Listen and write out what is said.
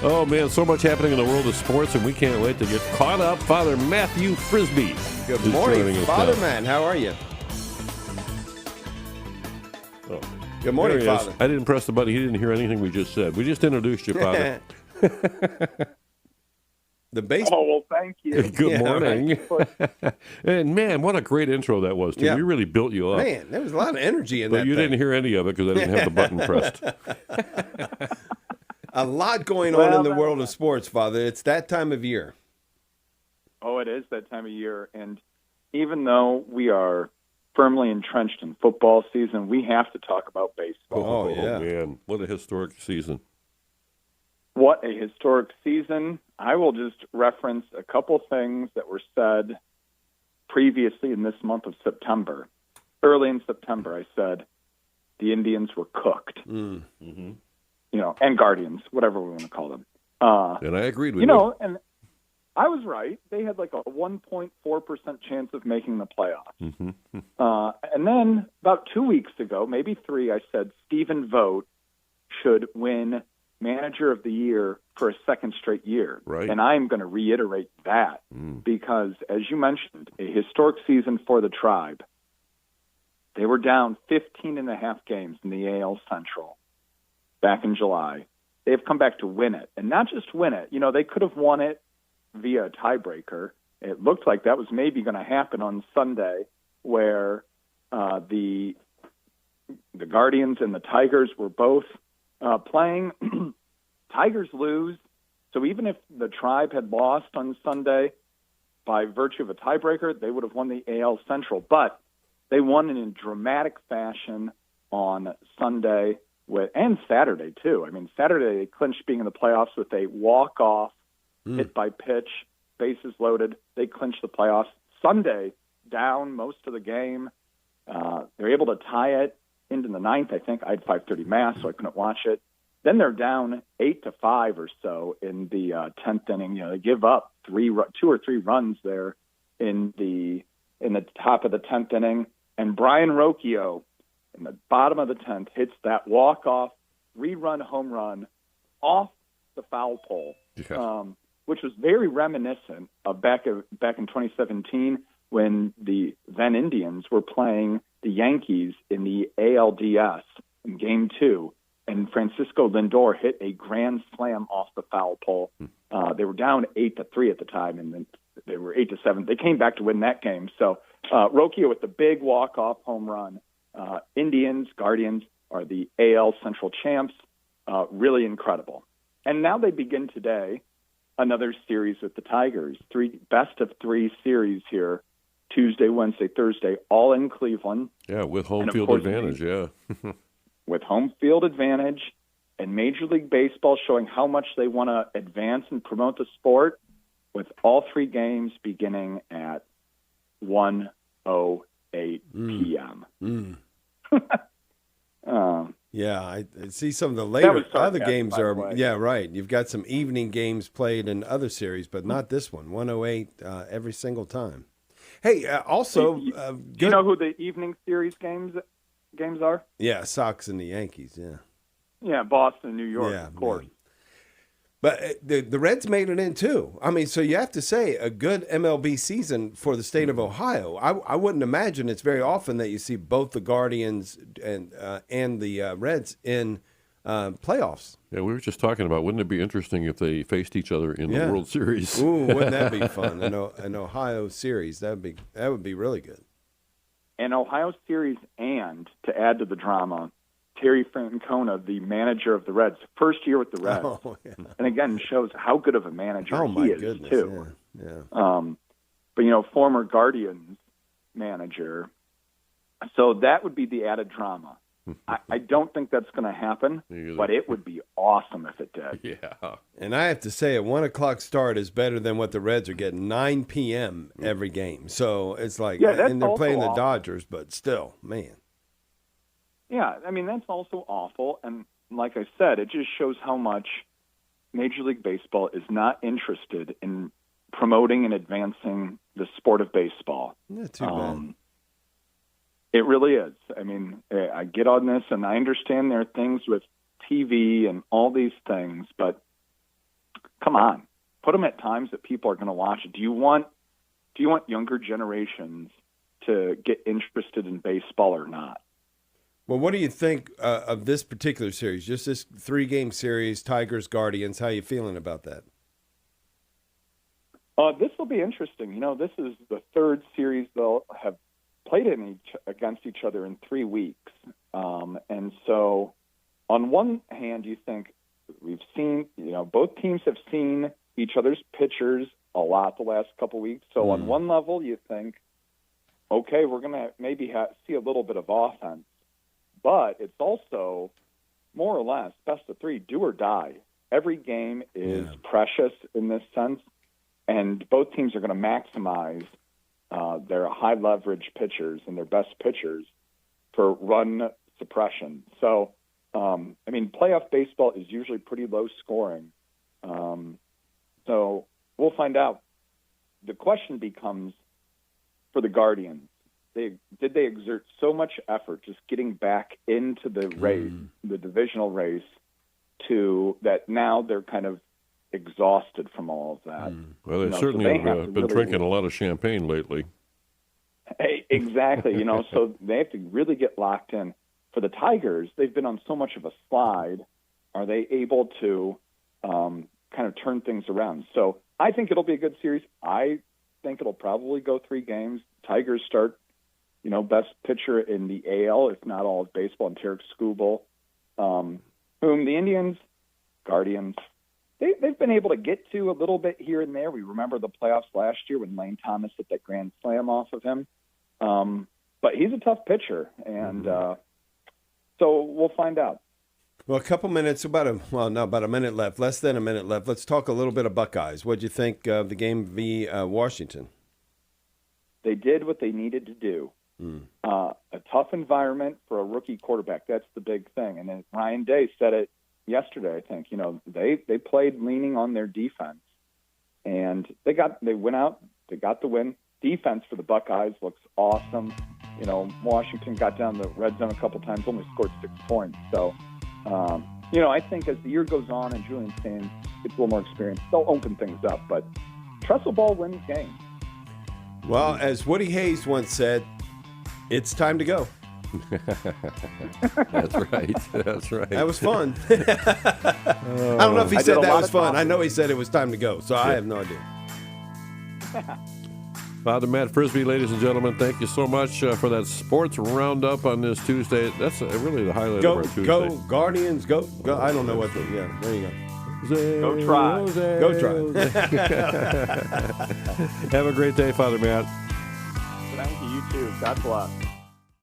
Oh, man, so much happening in the world of sports, and we can't wait to get caught up. Father Matthew Frisbee. Good morning, Father Man. How are you? Oh. Good morning, Father. I didn't press the button. He didn't hear anything we just said. We just introduced you, Father. The base. Oh, well, thank you. Good morning. Right. And, man, what a great intro that was, too. Yeah. We really built you up. Man, there was a lot of energy in that. But you didn't hear any of it because I didn't have the button pressed. A lot going on in the world of sports, Father. It's that time of year. Oh, it is that time of year. And even though we are firmly entrenched in football season, we have to talk about baseball. Oh, yeah. Man, what a historic season. What a historic season. I will just reference a couple things that were said previously in this month of September. Early in September, I said the Indians were cooked. Mm-hmm. You know, and Guardians, whatever we want to call them. And I agreed with you. You know, and I was right. They had like a 1.4% chance of making the playoffs. Mm-hmm. And then about 2 weeks ago, maybe 3, I said Stephen Vogt should win Manager of the Year for a second straight year. Right. And I'm going to reiterate that because, as you mentioned, a historic season for the Tribe. They were down 15 and a half games in the AL Central back in July. They've come back to win it. And not just win it. You know, they could have won it via a tiebreaker. It looked like that was maybe going to happen on Sunday where the Guardians and the Tigers were both playing. Tigers lose. So even if the Tribe had lost on Sunday by virtue of a tiebreaker, they would have won the AL Central. But they won in dramatic fashion on Sunday and Saturday, too. I mean, Saturday they clinched being in the playoffs with a walk-off, hit by pitch, bases loaded. They clinched the playoffs. Sunday, down most of the game. They're able to tie it into the ninth, I think. I had 5:30 Mass, so I couldn't watch it. Then they're down 8-5 or so in the 10th inning. You know, they give up 2 or 3 runs there in the top of the 10th inning. And Brian Rocchio, in the bottom of the 10th, hits that walk-off 3-run home run off the foul pole, which was very reminiscent of back in 2017 when the then Indians were playing the Yankees in the ALDS in Game 2, and Francisco Lindor hit a grand slam off the foul pole. They were down 8-3 at the time, and then they were 8-7. They came back to win that game. So Rocchio with the big walk-off home run. Indians, Guardians are the AL Central champs. Really incredible. And now they begin today another series with the Tigers. 3 best-of-3 series here, Tuesday, Wednesday, Thursday, all in Cleveland. Yeah, with home field advantage, yeah. With home field advantage and Major League Baseball showing how much they want to advance and promote the sport, with all 3 games beginning at 1:08 p.m. Yeah, I see some of the later other games are. Yeah, right. You've got some evening games played in other series, but not this one. 1:08 every single time. Hey, also, do you know who the evening series games are? Yeah, Sox and the Yankees. Yeah, Boston, New York, yeah, of course. Man. But the Reds made it in too. I mean, so you have to say a good MLB season for the state of Ohio. I wouldn't imagine it's very often that you see both the Guardians and the Reds in playoffs. Yeah, we were just talking about, wouldn't it be interesting if they faced each other in the World Series? Ooh, wouldn't that be fun? An Ohio series, that would be really good. An Ohio series, and to add to the drama, Terry Francona, the manager of the Reds, first year with the Reds, and again shows how good of a manager he is too. Yeah. But former Guardians manager, so that would be the added drama. I don't think that's going to happen, but it would be awesome if it did. Yeah. And I have to say, a 1:00 start is better than what the Reds are getting. 9 p.m. every game, so it's like, and they're playing the Dodgers, but still, man. Yeah, I mean, that's also awful. And like I said, it just shows how much Major League Baseball is not interested in promoting and advancing the sport of baseball. Not too bad. It really is. I mean, I get on this, and I understand there are things with TV and all these things, but come on, put them at times that people are going to watch it. Do you want younger generations to get interested in baseball or not? Well, what do you think of this particular series? Just this 3-game series, Tigers, Guardians. How you feeling about that? This will be interesting. You know, this is the third series they'll have played against each other in 3 weeks. And so on one hand, you think we've seen, both teams have seen each other's pitchers a lot the last couple weeks. So on one level, you think, okay, we're going to maybe see a little bit of offense. But it's also more or less best of 3, do or die. Every game is precious in this sense, and both teams are going to maximize their high-leverage pitchers and their best pitchers for run suppression. So, playoff baseball is usually pretty low scoring. So we'll find out. The question becomes for the Guardians. Did they exert so much effort just getting back into the race, the divisional race, to that now they're kind of exhausted from all of that? Well, they certainly have been drinking a lot of champagne lately. Exactly. So they have to really get locked in. For the Tigers, they've been on so much of a slide. Are they able to kind of turn things around? So I think it'll be a good series. I think it'll probably go 3 games. Tigers start best pitcher in the AL, if not all of baseball, and Tarek Skubal, whom the Guardians, they've been able to get to a little bit here and there. We remember the playoffs last year when Lane Thomas hit that grand slam off of him. But he's a tough pitcher, and so we'll find out. Well, a couple minutes, about a minute left, less than a minute left. Let's talk a little bit of Buckeyes. What'd you think of the game via Washington? They did what they needed to do. A tough environment for a rookie quarterback. That's the big thing. And then Ryan Day said it yesterday, I think. They played leaning on their defense, and they went out, they got the win. Defense for the Buckeyes looks awesome. Washington got down the red zone a couple times, only scored 6 points. So, I think as the year goes on and Julian Sains gets a little more experience, they'll open things up. But Tressel Ball wins games. Well, as Woody Hayes once said, it's time to go. That's right. That's right. That was fun. I don't know if he said that was fun. I know he said it was time to go, so I have no idea. Father Matt Frisbee, ladies and gentlemen, thank you so much for that sports roundup on this Tuesday. That's really the highlight of our Tuesday. Go, Guardians, go. I don't know what there you go. Go try. Go try. Have a great day, Father Matt. Thank you. You too. God bless.